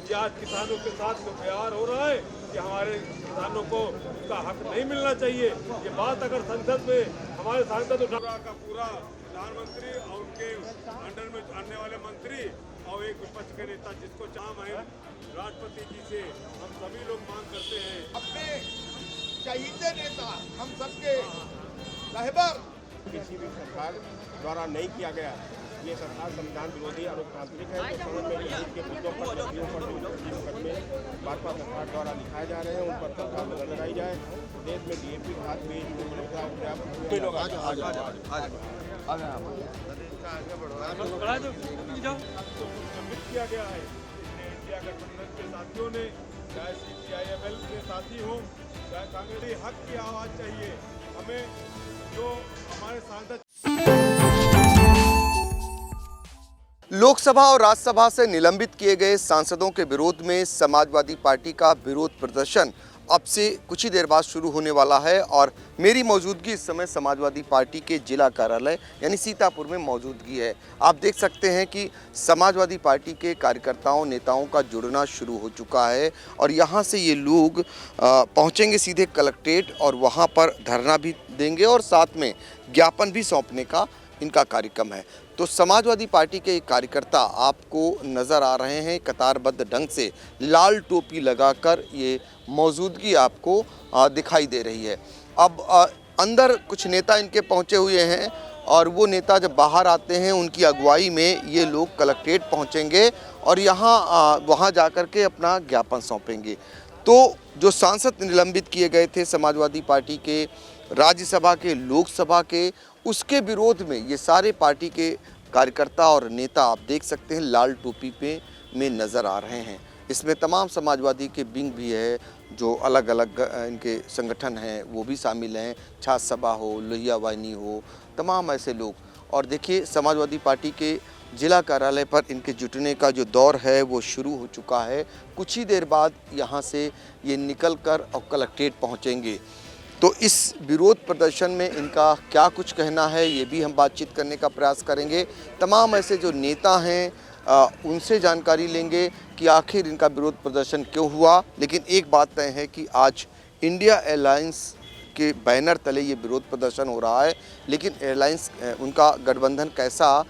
कि आज किसानों के साथ जो प्यार हो रहा है कि हमारे किसानों को उसका हक नहीं मिलना चाहिए। ये बात अगर संसद में हमारे सांसद उठा का पूरा प्रधानमंत्री और उनके अंडर में आने वाले मंत्री और एक विपक्ष के नेता जिसको चाह है राष्ट्रपति जी से हम सभी लोग मांग करते हैं अपने शहीद नेता हम सबके रहबर किसी भी सरकार द्वारा नहीं किया गया। ये सरकार संविधान विरोधी और लोकतांत्रिक है। तो सदन में हित के मुद्दों पर व्यक्तियों पर जो मुकदमे भाजपा सरकार द्वारा लिखाए जा रहे हैं उन पर तत्काल नजर लगाई जाए। देश में डीएपी खाद बीज संबित किया गया है। इंडिया गठबंधन के साथियों ने चाहे CPI-ML के साथी हो चाहे कांग्रेस, हक की आवाज चाहिए हमें। जो हमारे सांसद लोकसभा और राज्यसभा से निलंबित किए गए सांसदों के विरोध में समाजवादी पार्टी का विरोध प्रदर्शन अब से कुछ ही देर बाद शुरू होने वाला है और मेरी मौजूदगी इस समय समाजवादी पार्टी के जिला कार्यालय यानी सीतापुर में मौजूदगी है। आप देख सकते हैं कि समाजवादी पार्टी के कार्यकर्ताओं नेताओं का जुड़ना शुरू हो चुका है और यहाँ से ये लोग पहुँचेंगे सीधे कलेक्ट्रेट और वहाँ पर धरना भी देंगे और साथ में ज्ञापन भी सौंपने का इनका कार्यक्रम है। तो समाजवादी पार्टी के कार्यकर्ता आपको नज़र आ रहे हैं कतारबद्ध ढंग से लाल टोपी लगाकर, ये मौजूदगी आपको दिखाई दे रही है। अब अंदर कुछ नेता इनके पहुंचे हुए हैं और वो नेता जब बाहर आते हैं उनकी अगुवाई में ये लोग कलेक्ट्रेट पहुंचेंगे और वहां जाकर के अपना ज्ञापन सौंपेंगे। तो जो सांसद निलंबित किए गए थे समाजवादी पार्टी के, राज्यसभा के, लोकसभा के, उसके विरोध में ये सारे पार्टी के कार्यकर्ता और नेता आप देख सकते हैं लाल टोपी में नज़र आ रहे हैं। इसमें तमाम समाजवादी के विंग भी है, जो अलग अलग इनके संगठन हैं वो भी शामिल हैं। छात्र सभा हो, लोहिया वाहिनी हो, तमाम ऐसे लोग। और देखिए समाजवादी पार्टी के जिला कार्यालय पर इनके जुटने का जो दौर है वो शुरू हो चुका है। कुछ ही देर बाद यहाँ से ये निकल कर और कलेक्ट्रेट पहुँचेंगे। तो इस विरोध प्रदर्शन में इनका क्या कुछ कहना है ये भी हम बातचीत करने का प्रयास करेंगे। तमाम ऐसे जो नेता हैं उनसे जानकारी लेंगे कि आखिर इनका विरोध प्रदर्शन क्यों हुआ। लेकिन एक बात तय है कि आज इंडिया एलायंस के बैनर तले ये विरोध प्रदर्शन हो रहा है। लेकिन एयरलाइंस उनका गठबंधन कैसा,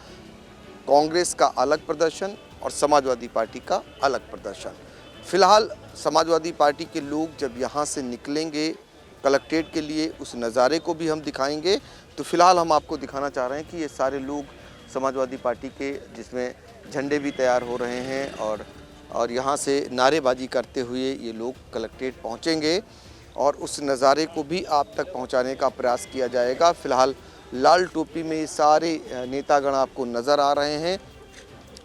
कांग्रेस का अलग प्रदर्शन और समाजवादी पार्टी का अलग प्रदर्शन। फिलहाल समाजवादी पार्टी के लोग जब यहाँ से निकलेंगे कलेक्ट्रेट के लिए उस नज़ारे को भी हम दिखाएंगे। तो फिलहाल हम आपको दिखाना चाह रहे हैं कि ये सारे लोग समाजवादी पार्टी के, जिसमें झंडे भी तैयार हो रहे हैं और यहाँ से नारेबाजी करते हुए ये लोग कलेक्ट्रेट पहुँचेंगे और उस नज़ारे को भी आप तक पहुँचाने का प्रयास किया जाएगा। फ़िलहाल लाल टोपी में ये सारे नेतागण आपको नज़र आ रहे हैं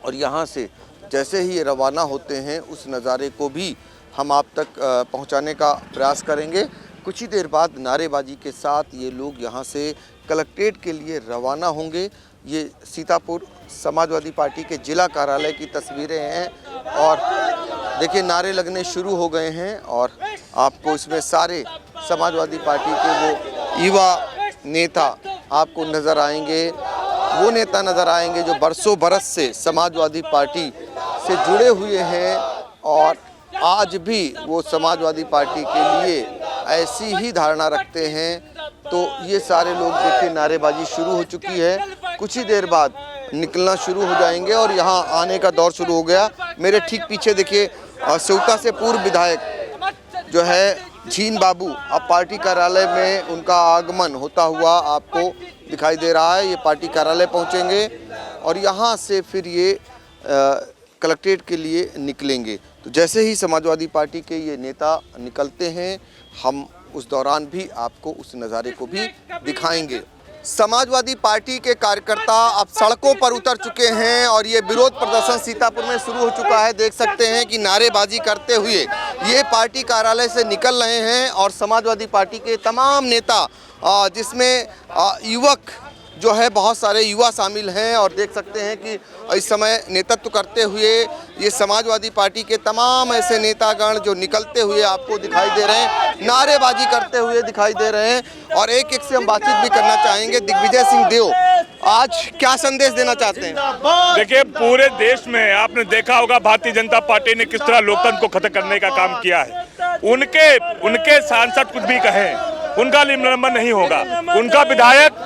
और यहाँ से जैसे ही ये रवाना होते हैं उस नज़ारे को भी हम आप तक पहुँचाने का प्रयास करेंगे। कुछ ही देर बाद नारेबाजी के साथ ये लोग यहाँ से कलेक्ट्रेट के लिए रवाना होंगे। ये सीतापुर समाजवादी पार्टी के जिला कार्यालय की तस्वीरें हैं और देखिए नारे लगने शुरू हो गए हैं और आपको इसमें सारे समाजवादी पार्टी के वो युवा नेता आपको नज़र आएंगे। वो नेता नज़र आएंगे जो बरसों बरस से समाजवादी पार्टी से जुड़े हुए हैं और आज भी वो समाजवादी पार्टी के लिए ऐसी ही धारणा रखते हैं। तो ये सारे लोग देखिए नारेबाजी शुरू हो चुकी है, कुछ ही देर बाद निकलना शुरू हो जाएंगे और यहाँ आने का दौर शुरू हो गया। मेरे ठीक पीछे देखिए सेवता से पूर्व विधायक जो है झीन बाबू, अब पार्टी कार्यालय में उनका आगमन होता हुआ आपको दिखाई दे रहा है। ये पार्टी कार्यालय पहुँचेंगे और यहाँ से फिर ये कलेक्ट्रेट के लिए निकलेंगे। तो जैसे ही समाजवादी पार्टी के ये नेता निकलते हैं हम उस दौरान भी आपको उस नज़ारे को भी दिखाएंगे। समाजवादी पार्टी के कार्यकर्ता अब सड़कों पर उतर चुके हैं और ये विरोध प्रदर्शन सीतापुर में शुरू हो चुका है। देख सकते हैं कि नारेबाजी करते हुए ये पार्टी कार्यालय से निकल रहे हैं और समाजवादी पार्टी के तमाम नेता जिसमें युवक जो है बहुत सारे युवा शामिल हैं और देख सकते हैं कि इस समय नेतृत्व करते हुए ये समाजवादी पार्टी के तमाम ऐसे नेतागण जो निकलते हुए आपको दिखाई दे रहे हैं, नारेबाजी करते हुए दिखाई दे रहे हैं। और एक एक से हम बातचीत भी करना चाहेंगे। दिग्विजय सिंह देव आज क्या संदेश देना चाहते हैं? देखिए, पूरे देश में आपने देखा होगा भारतीय जनता पार्टी ने किस तरह लोकतंत्र को खत्म करने का काम किया है। उनके सांसद कुछ भी कहें, उनका निलंबन नहीं होगा। उनका विधायक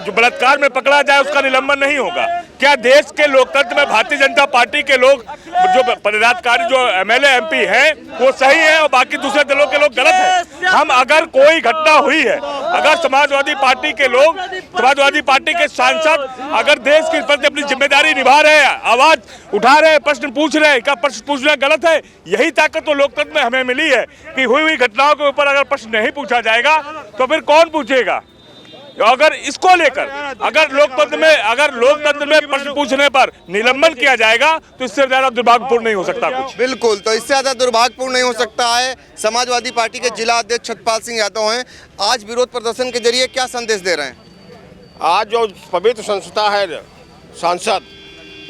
जो बलात्कार में पकड़ा जाए उसका निलंबन नहीं होगा। क्या देश के लोकतंत्र में भारतीय जनता पार्टी के लोग जो पदाधिकारी जो एमएलए एमपी हैं वो सही है और बाकी दूसरे दलों के लोग गलत हैं? हम अगर कोई घटना हुई है, अगर समाजवादी पार्टी के लोग, समाजवादी पार्टी के सांसद अगर देश के प्रति अपनी जिम्मेदारी निभा रहे हैं, आवाज उठा रहे हैं, प्रश्न पूछ रहे हैं, क्या प्रश्न पूछना गलत है? यही ताकत तो लोकतंत्र में हमें मिली है कि हुई घटनाओं के ऊपर अगर प्रश्न नहीं पूछा जाएगा तो फिर कौन पूछेगा? अगर इसको लेकर अगर लोकतंत्र में प्रश्न पूछने पर निलंबन किया जाएगा तो इससे ज्यादा दुर्भाग्यपूर्ण नहीं हो सकता कुछ। बिल्कुल, तो इससे ज्यादा दुर्भाग्यपूर्ण नहीं हो सकता है। समाजवादी पार्टी के जिला अध्यक्ष छत्रपाल सिंह यादव हैं। आज विरोध प्रदर्शन के जरिए क्या संदेश दे रहे हैं? आज जो पवित्र संस्था है सांसद,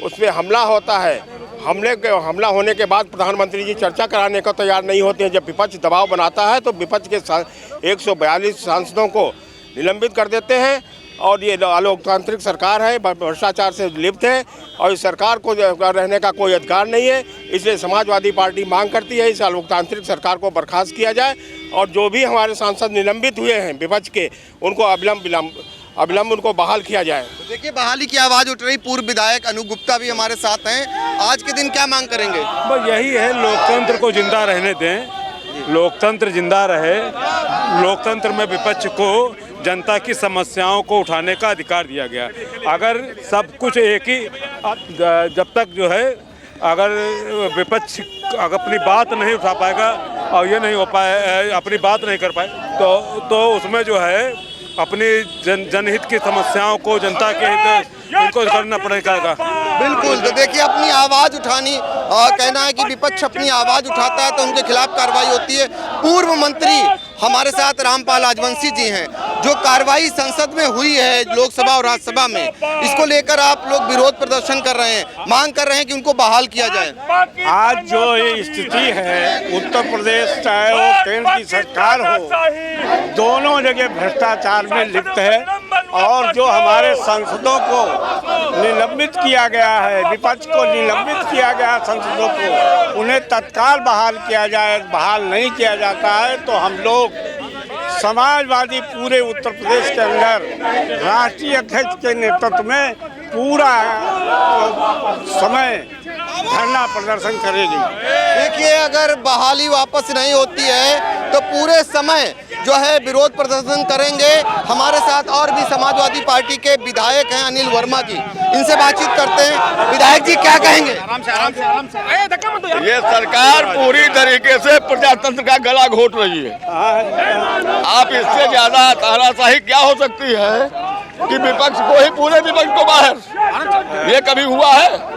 उसमें हमला होता है। हमला होने के बाद प्रधानमंत्री जी चर्चा कराने को तैयार नहीं होते हैं। जब विपक्ष दबाव बनाता है तो विपक्ष के 142 सांसदों को निलंबित कर देते हैं और ये अलोकतांत्रिक सरकार है, भ्रष्टाचार से लिप्त है और इस सरकार को रहने का कोई अधिकार नहीं है। इसलिए समाजवादी पार्टी मांग करती है इस अलोकतांत्रिक सरकार को बर्खास्त किया जाए और जो भी हमारे सांसद निलंबित हुए हैं विपक्ष के, उनको अविलंब उनको बहाल किया जाए। तो देखिए, बहाली की आवाज उठ रही। पूर्व विधायक अनूप गुप्ता भी हमारे साथ हैं। आज के दिन क्या मांग करेंगे? बस यही है, लोकतंत्र को जिंदा रहने दें, लोकतंत्र जिंदा रहे। लोकतंत्र में विपक्ष को जनता की समस्याओं को उठाने का अधिकार दिया गया। अगर सब कुछ एक ही, जब तक जो है अगर विपक्ष अगर अपनी बात नहीं उठा पाएगा और ये नहीं हो पाए, अपनी बात नहीं कर पाए तो उसमें जो है अपनी जनहित की समस्याओं को, जनता के हित उनको करना पड़ेगा। बिल्कुल, तो देखिए, अपनी आवाज उठानी और कहना है कि विपक्ष अपनी आवाज उठाता है तो उनके खिलाफ कार्रवाई होती है। पूर्व मंत्री हमारे साथ रामपाल राजवंशी जी हैं। जो कार्रवाई संसद में हुई है, लोकसभा और राज्यसभा में, इसको लेकर आप लोग विरोध प्रदर्शन कर रहे हैं, मांग कर रहे हैं कि उनको बहाल किया जाए। आज जो ये स्थिति है, उत्तर प्रदेश चाहे वो केंद्र की सरकार हो, दोनों जगह भ्रष्टाचार में लिप्त है और जो हमारे सांसदों को निलंबित किया गया है, विपक्ष को निलंबित किया गया सांसदों को, उन्हें तत्काल बहाल किया जाए। बहाल नहीं किया जाता है तो हम लोग समाजवादी पूरे उत्तर प्रदेश के अंदर राष्ट्रीय अध्यक्ष के नेतृत्व में पूरा समय धरना प्रदर्शन करेगी। देखिए, अगर बहाली वापस नहीं होती है तो पूरे समय जो है विरोध प्रदर्शन करेंगे। हमारे साथ और भी समाजवादी पार्टी के विधायक हैं अनिल वर्मा जी, इनसे बातचीत करते हैं। विधायक जी, क्या कहेंगे? ये सरकार पूरी तरीके से प्रजातंत्र का गला घोट रही है। आप इससे ज्यादा तानाशाही क्या हो सकती है कि विपक्ष को ही, पूरे विपक्ष को बाहर? ये कभी हुआ है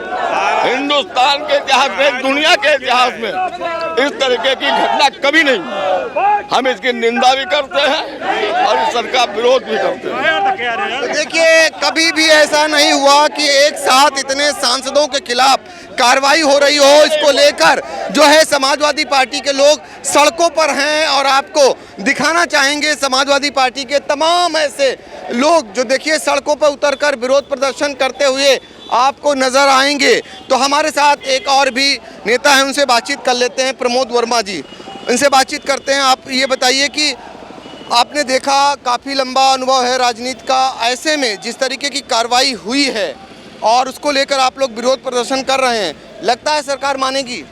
हिंदुस्तान के इतिहास में, दुनिया के इतिहास में इस तरीके की घटना कभी नहीं। हम इसकी निंदा भी करते हैं और इस सरकार विरोध भी करते हैं। तो देखिए, कभी भी ऐसा नहीं हुआ कि एक साथ इतने सांसदों के खिलाफ कार्रवाई हो रही हो। इसको लेकर जो है समाजवादी पार्टी के लोग सड़कों पर हैं और आपको दिखाना चाहेंगे समाजवादी पार्टी के तमाम ऐसे लोग जो देखिए सड़कों पर उतरकर विरोध प्रदर्शन करते हुए आपको नजर आएंगे। तो हमारे साथ एक और भी नेता है, उनसे बातचीत कर लेते हैं। प्रमोद वर्मा जी, इनसे बातचीत करते हैं। आप ये बताइए कि आपने देखा, काफ़ी लंबा अनुभव है राजनीति का, ऐसे में जिस तरीके की कार्रवाई हुई है और उसको लेकर आप लोग विरोध प्रदर्शन कर रहे हैं, लगता है सरकार मानेगी?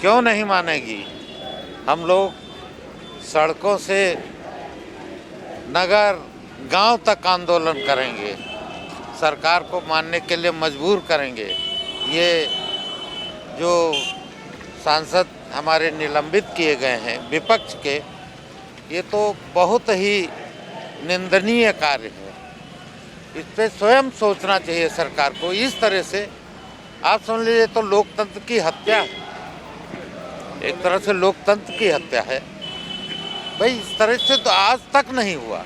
क्यों नहीं मानेगी? हम लोग सड़कों से नगर गांव तक आंदोलन करेंगे, सरकार को मानने के लिए मजबूर करेंगे। ये जो सांसद हमारे निलंबित किए गए हैं विपक्ष के, ये तो बहुत ही निंदनीय कार्य है। इस पर स्वयं सोचना चाहिए सरकार को। इस तरह से आप समझ लीजिए तो लोकतंत्र की हत्या है, एक तरह से लोकतंत्र की हत्या है भाई। इस तरह से तो आज तक नहीं हुआ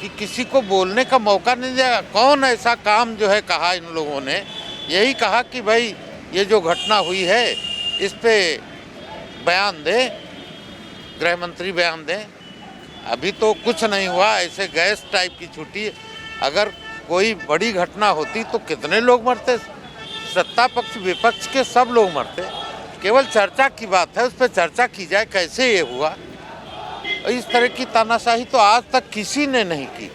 कि किसी को बोलने का मौका नहीं दिया। कौन ऐसा काम जो है कहा इन लोगों ने, यही कहा कि भाई ये जो घटना हुई है इस पे बयान दें, गृह मंत्री बयान दें। अभी तो कुछ नहीं हुआ, ऐसे गैस टाइप की छुट्टी अगर कोई बड़ी घटना होती तो कितने लोग मरते, सत्ता पक्ष विपक्ष के सब लोग मरते। केवल चर्चा की बात है, उस पर चर्चा की जाए कैसे ये हुआ। इस तरह की तानाशाही तो आज तक किसी ने नहीं की।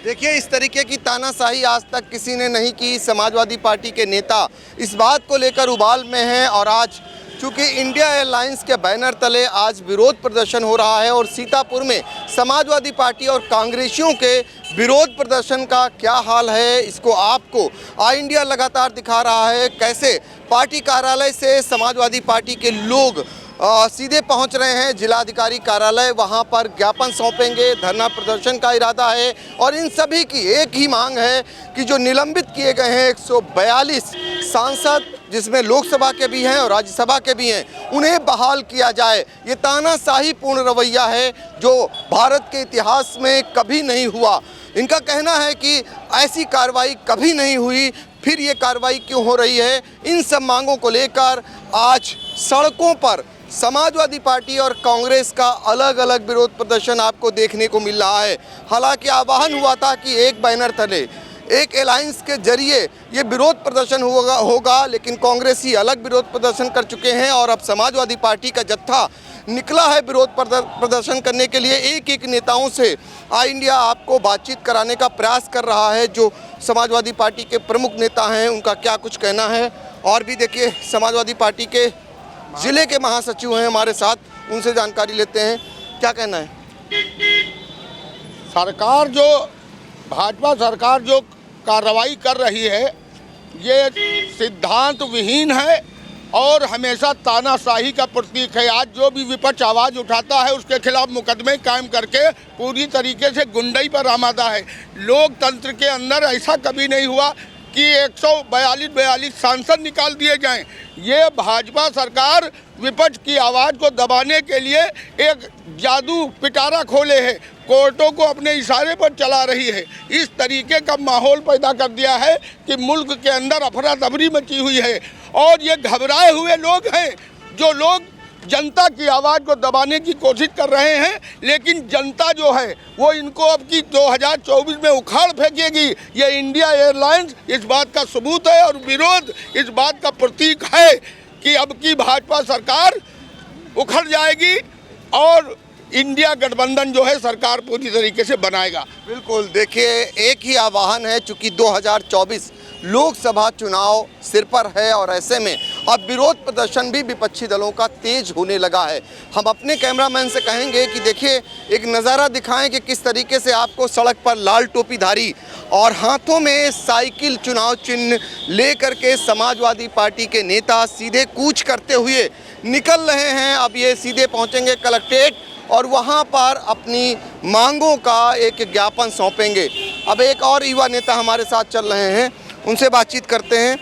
देखिए, इस तरीके की तानाशाही आज तक किसी ने नहीं की। समाजवादी पार्टी के नेता इस बात को लेकर उबाल में हैं और आज चूंकि इंडिया एयरलाइंस के बैनर तले आज विरोध प्रदर्शन हो रहा है और सीतापुर में समाजवादी पार्टी और कांग्रेसियों के विरोध प्रदर्शन का क्या हाल है, इसको आपको आई इंडिया लगातार दिखा रहा है। कैसे पार्टी कार्यालय से समाजवादी पार्टी के लोग सीधे पहुंच रहे हैं जिलाधिकारी कार्यालय, वहां पर ज्ञापन सौंपेंगे, धरना प्रदर्शन का इरादा है और इन सभी की एक ही मांग है कि जो निलंबित किए गए हैं 142 सांसद, जिसमें लोकसभा के भी हैं और राज्यसभा के भी हैं, उन्हें बहाल किया जाए। ये तानाशाही पूर्ण रवैया है जो भारत के इतिहास में कभी नहीं हुआ। इनका कहना है कि ऐसी कार्रवाई कभी नहीं हुई, फिर ये कार्रवाई क्यों हो रही है। इन सब मांगों को लेकर आज सड़कों पर समाजवादी पार्टी और कांग्रेस का अलग अलग विरोध प्रदर्शन आपको देखने को मिल रहा है। हालांकि आह्वान हुआ था कि एक बैनर तले एक अलायंस के जरिए ये विरोध प्रदर्शन होगा, लेकिन कांग्रेसी अलग विरोध प्रदर्शन कर चुके हैं और अब समाजवादी पार्टी का जत्था निकला है विरोध प्रदर्शन करने के लिए। एक एक नेताओं से आई इंडिया आपको बातचीत कराने का प्रयास कर रहा है। जो समाजवादी पार्टी के प्रमुख नेता हैं उनका क्या कुछ कहना है, और भी देखिए समाजवादी पार्टी के जिले के महासचिव हैं हमारे साथ, उनसे जानकारी लेते हैं। क्या कहना है? सरकार जो भाजपा सरकार जो कार्रवाई कर रही है ये सिद्धांत विहीन है और हमेशा तानाशाही का प्रतीक है। आज जो भी विपक्ष आवाज़ उठाता है उसके खिलाफ मुकदमे कायम करके पूरी तरीके से गुंडई पर आमादा है। लोकतंत्र के अंदर ऐसा कभी नहीं हुआ कि 142 सांसद निकाल दिए जाएं। ये भाजपा सरकार विपक्ष की आवाज़ को दबाने के लिए एक जादू पिटारा खोले है, कोर्टों को अपने इशारे पर चला रही है। इस तरीके का माहौल पैदा कर दिया है कि मुल्क के अंदर अफरा तफरी मची हुई है और ये घबराए हुए लोग हैं जो लोग जनता की आवाज़ को दबाने की कोशिश कर रहे हैं, लेकिन जनता जो है वो इनको अब की 2024 में उखाड़ फेंकेगी। ये इंडिया एयरलाइंस इस बात का सबूत है और विरोध इस बात का प्रतीक है कि अब की भाजपा सरकार उखड़ जाएगी और इंडिया गठबंधन जो है सरकार पूरी तरीके से बनाएगा। बिल्कुल, देखिए एक ही आह्वान है, चूंकि 2024 लोकसभा चुनाव सिर पर है और ऐसे में अब विरोध प्रदर्शन भी विपक्षी दलों का तेज होने लगा है। हम अपने कैमरामैन से कहेंगे कि देखिए एक नज़ारा दिखाएं कि किस तरीके से आपको सड़क पर लाल टोपीधारी और हाथों में साइकिल चुनाव चिन्ह लेकर के समाजवादी पार्टी के नेता सीधे कूच करते हुए निकल रहे हैं। अब ये सीधे पहुंचेंगे कलेक्ट्रेट और वहां पर अपनी मांगों का एक ज्ञापन सौंपेंगे। अब एक और युवा नेता हमारे साथ चल रहे हैं, उनसे बातचीत करते हैं।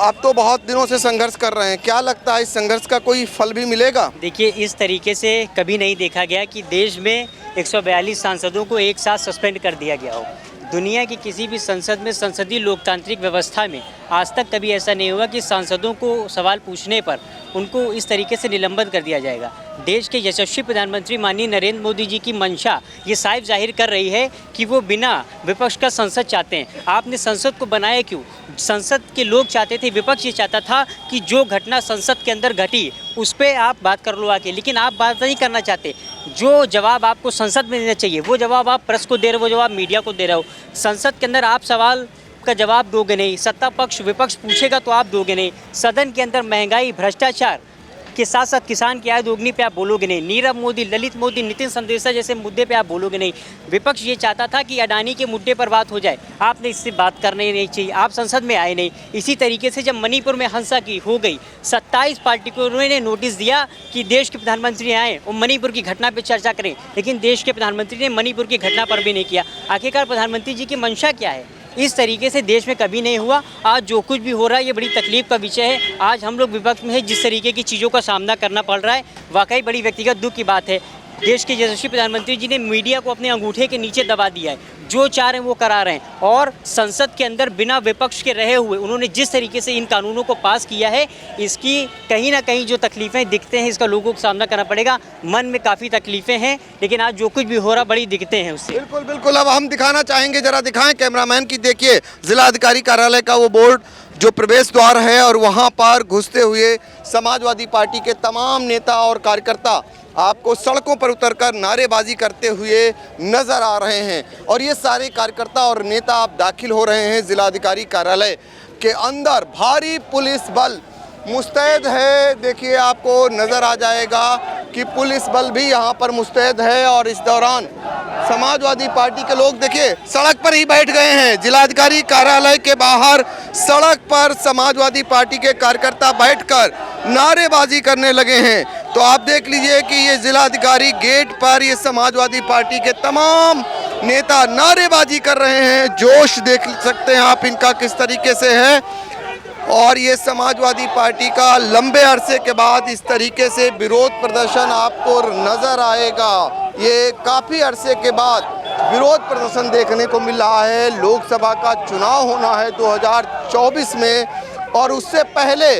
आप तो बहुत दिनों से संघर्ष कर रहे हैं, क्या लगता है इस संघर्ष का कोई फल भी मिलेगा? देखिए, इस तरीके से कभी नहीं देखा गया कि देश में 142 सांसदों को एक साथ सस्पेंड कर दिया गया हो। दुनिया की किसी भी संसद में, संसदीय लोकतांत्रिक व्यवस्था में आज तक कभी ऐसा नहीं हुआ कि सांसदों को सवाल पूछने पर उनको इस तरीके से निलंबित कर दिया जाएगा। देश के यशस्वी प्रधानमंत्री माननीय नरेंद्र मोदी जी की मंशा ये साफ जाहिर कर रही है कि वो बिना विपक्ष का संसद चाहते हैं। आपने संसद को बनाया क्यों? संसद के लोग चाहते थे, विपक्ष ये चाहता था कि जो घटना संसद के अंदर घटी उस पर आप बात कर लो आके, लेकिन आप बात नहीं करना चाहते। जो जवाब आपको संसद में देना चाहिए वो जवाब आप प्रेस को दे रहे हो, वो जवाब मीडिया को दे रहे हो। संसद के अंदर आप सवाल का जवाब दोगे नहीं, सत्ता पक्ष विपक्ष पूछेगा तो आप दोगे नहीं। सदन के अंदर महंगाई, भ्रष्टाचार के साथ साथ किसान की आय दोगुनी पे आप बोलोगे नहीं। नीरव मोदी, ललित मोदी, नितिन संदेशा जैसे मुद्दे पे आप बोलोगे नहीं। विपक्ष ये चाहता था कि अडानी के मुद्दे पर बात हो जाए, आपने इससे बात करनी नहीं चाहिए, आप संसद में आए नहीं। इसी तरीके से जब मणिपुर में हिंसा की हो गई, 27 पार्टी को उन्होंने नोटिस दिया कि देश के प्रधानमंत्री आए और मणिपुर की घटना पर चर्चा करें, लेकिन देश के प्रधानमंत्री ने मणिपुर की घटना पर भी नहीं किया। आखिरकार प्रधानमंत्री जी की मंशा क्या है? इस तरीके से देश में कभी नहीं हुआ। आज जो कुछ भी हो रहा है ये बड़ी तकलीफ का विषय है। आज हम लोग विपक्ष में है, जिस तरीके की चीज़ों का सामना करना पड़ रहा है वाकई बड़ी व्यक्तिगत दुख की बात है। देश के यशस्वी प्रधानमंत्री जी ने मीडिया को अपने अंगूठे के नीचे दबा दिया है, जो चाह रहे हैं वो करा रहे हैं। और संसद के अंदर बिना विपक्ष के रहे हुए उन्होंने जिस तरीके से इन कानूनों को पास किया है, इसकी कहीं ना कहीं जो तकलीफ़ें दिखते हैं, इसका लोगों को सामना करना पड़ेगा। मन में काफ़ी तकलीफ़ें हैं, लेकिन आज जो कुछ भी हो रहा बड़ी दिक्कतें हैं उससे। बिल्कुल बिल्कुल। अब हम दिखाना चाहेंगे, जरा दिखाएं कैमरामैन की, देखिए जिलाधिकारी कार्यालय का वो बोर्ड जो प्रवेश द्वार है, और वहाँ पर घुसते हुए समाजवादी पार्टी के तमाम नेता और कार्यकर्ता आपको सड़कों पर उतरकर नारेबाजी करते हुए नजर आ रहे हैं। और ये सारे कार्यकर्ता और नेता आप दाखिल हो रहे हैं जिलाधिकारी कार्यालय के अंदर। भारी पुलिस बल मुस्तैद है, देखिए आपको नज़र आ जाएगा कि पुलिस बल भी यहाँ पर मुस्तैद है। और इस दौरान समाजवादी पार्टी के लोग देखिए सड़क पर ही बैठ गए हैं। जिलाधिकारी कार्यालय के बाहर सड़क पर समाजवादी पार्टी के कार्यकर्ता बैठकर नारेबाजी करने लगे हैं। तो आप देख लीजिए कि ये जिलाधिकारी गेट पर ये समाजवादी पार्टी के तमाम नेता नारेबाजी कर रहे हैं। जोश देख सकते हैं आप इनका किस तरीके से है। और ये समाजवादी पार्टी का लंबे अरसे के बाद इस तरीके से विरोध प्रदर्शन आपको नजर आएगा। ये काफ़ी अरसे के बाद विरोध प्रदर्शन देखने को मिल रहा है। लोकसभा का चुनाव होना है 2024 में, और उससे पहले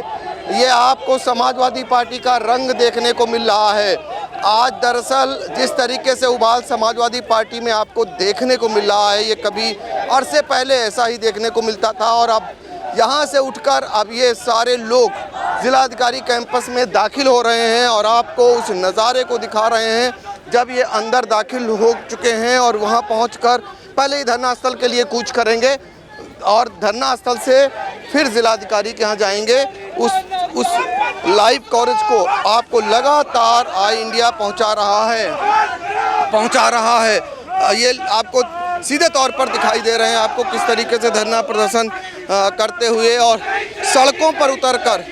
ये आपको समाजवादी पार्टी का रंग देखने को मिल रहा है। आज दरअसल जिस तरीके से उबाल समाजवादी पार्टी में आपको देखने को मिल रहा है, ये कभी अरसे पहले ऐसा ही देखने को मिलता था। और अब यहाँ से उठकर अब ये सारे लोग जिलाधिकारी कैंपस में दाखिल हो रहे हैं, और आपको उस नज़ारे को दिखा रहे हैं जब ये अंदर दाखिल हो चुके हैं। और वहाँ पहुँचकर पहले ही धरना स्थल के लिए कूच करेंगे, और धरना स्थल से फिर जिलाधिकारी के यहाँ जाएंगे। उस लाइव कवरेज को आपको लगातार आई इंडिया पहुँचा रहा है। ये आपको सीधे तौर पर दिखाई दे रहे हैं आपको किस तरीके से धरना प्रदर्शन करते हुए और सड़कों पर उतरकर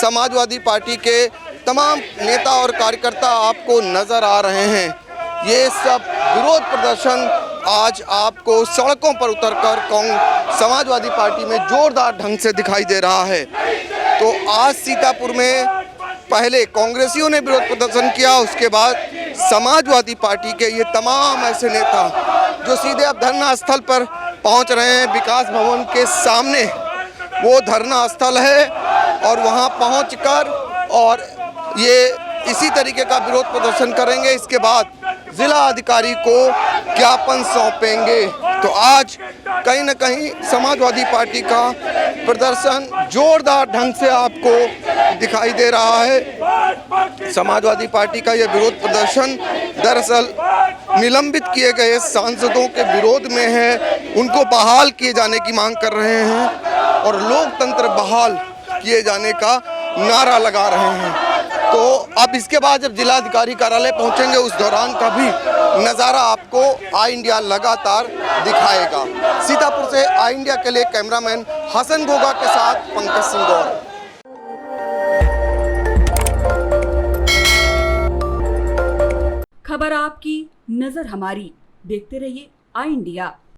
समाजवादी पार्टी के तमाम नेता और कार्यकर्ता आपको नज़र आ रहे हैं। ये सब विरोध प्रदर्शन आज आपको सड़कों पर उतरकर समाजवादी पार्टी में जोरदार ढंग से दिखाई दे रहा है। तो आज सीतापुर में पहले कांग्रेसियों ने विरोध प्रदर्शन किया, उसके बाद समाजवादी पार्टी के ये तमाम ऐसे नेता जो सीधे अब धरना स्थल पर पहुंच रहे हैं। विकास भवन के सामने वो धरना स्थल है, और वहां पहुंचकर और ये इसी तरीके का विरोध प्रदर्शन करेंगे। इसके बाद जिला अधिकारी को ज्ञापन सौंपेंगे। तो आज कहीं न कहीं समाजवादी पार्टी का प्रदर्शन जोरदार ढंग से आपको दिखाई दे रहा है। समाजवादी पार्टी का यह विरोध प्रदर्शन दरअसल निलंबित किए गए सांसदों के विरोध में है। उनको बहाल किए जाने की मांग कर रहे हैं, और लोकतंत्र बहाल किए जाने का नारा लगा रहे हैं। तो अब इसके बाद जब जिलाधिकारी कार्यालय पहुंचेंगे, उस दौरान का भी नज़ारा आपको आई इंडिया लगातार दिखाएगा। सीतापुर से आई इंडिया के लिए कैमरामैन हसन गोगा के साथ पंकज सिंह गौर। खबर आपकी, नजर हमारी। देखते रहिए आई इंडिया।